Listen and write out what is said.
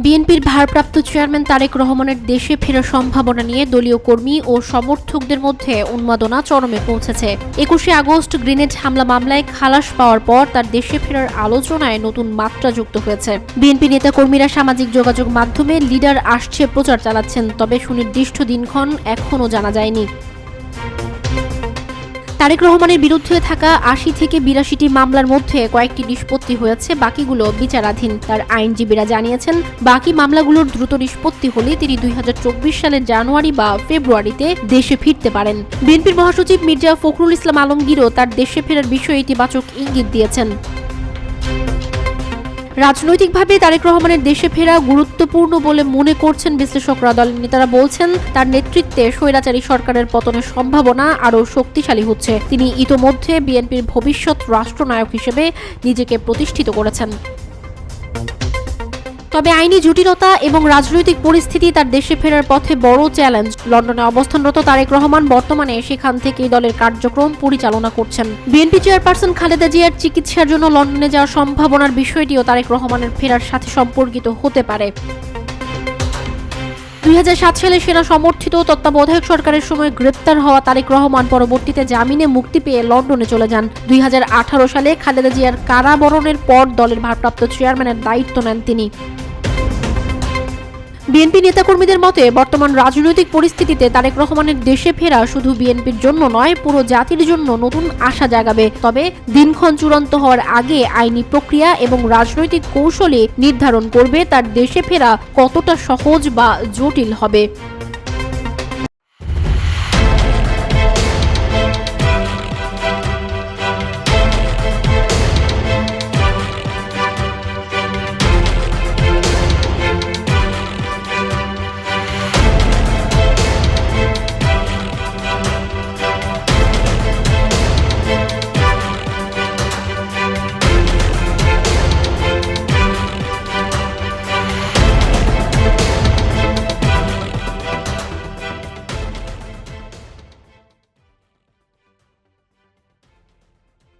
বিএনপির ভারপ্রাপ্ত চেয়ারম্যান তারেক রহমানের দেশে ফেরার সম্ভাবনা নিয়ে দলীয় কর্মী ও সমর্থকদের মধ্যে উন্মাদনা চরমে পৌঁছেছে। ২১শে আগস্ট গ্রেনেড হামলা মামলায় খালাস পাওয়ার পর তার দেশে ফেরার আলোচনায় নতুন মাত্রা যুক্ত হয়েছে। বিএনপি নেতাকর্মীরা সামাজিক যোগাযোগ মাধ্যমে লিডার আসছে প্রচার চালাচ্ছেন, তবে সুনির্দিষ্ট দিনক্ষণ এখনও জানা যায়নি। তারেক রহমানের বিরুদ্ধে থাকা ৮০ থেকে ৮২টি মামলার মধ্যে কয়েকটি নিষ্পত্তি হয়েছে, বাকিগুলো বিচারাধীন। তার আইনজীবীরা জানিয়েছেন, বাকি মামলাগুলোর দ্রুত নিষ্পত্তি হলে তিনি ২০২৪ সালের জানুয়ারি বা ফেব্রুয়ারিতে দেশে ফিরতে পারেন। বিএনপির মহাসচিব মির্জা ফখরুল ইসলাম আলমগীরও তার দেশে ফেরার বিষয়ে ইতিবাচক ইঙ্গিত দিয়েছেন। রাজনৈতিকভাবে তারেক রহমানের দেশে ফেরা গুরুত্বপূর্ণ বলে মনে করছেন বিশ্লেষকরা। দলের নেতারা বলছেন, তার নেতৃত্বে স্বৈরাচারী সরকারের পতনের সম্ভাবনা আরও শক্তিশালী হচ্ছে। তিনি ইতোমধ্যে বিএনপির ভবিষ্যৎ রাষ্ট্রনায়ক হিসেবে নিজেকে প্রতিষ্ঠিত করেছেন। তবে আইনি জটিলতা এবং রাজনৈতিক পরিস্থিতি তার দেশে ফেরার পথে বড় চ্যালেঞ্জ। লন্ডনে অবস্থানরত তারেক রহমান বর্তমানে সেখান থেকেই দলের কার্যক্রম পরিচালনা করছেন। বিএনপি চেয়ারপারসন খালেদা জিয়ার চিকিৎসার জন্য লন্ডনে যাওয়ার সম্ভাবনার বিষয়টিও তারেক রহমানের ফেরার সাথে সম্পর্কিত হতে পারে। ২০০৭ সালে সেনা সমর্থিত তত্ত্বাবধায়ক সরকারের সময় গ্রেপ্তার হওয়া তারেক রহমান পরবর্তীতে জামিনে মুক্তি পেয়ে লন্ডনে চলে যান। ২০১৮ সালে খালেদা জিয়ার কারাবরণের পর দলের ভারপ্রাপ্ত চেয়ারম্যানের দায়িত্ব নেন তিনি। বিএনপি নেতাকর্মীদের মতে, বর্তমান রাজনৈতিক পরিস্থিতিতে তারেক রহমানের দেশে ফেরা শুধু বিএনপির জন্য নয়, পুরো জাতির জন্য নতুন আশা জাগাবে। তবে দিনক্ষণ চূড়ান্ত হওয়ার আগে আইনি প্রক্রিয়া এবং রাজনৈতিক কৌশলে নির্ধারণ করবে তার দেশে ফেরা কতটা সহজ বা জটিল হবে।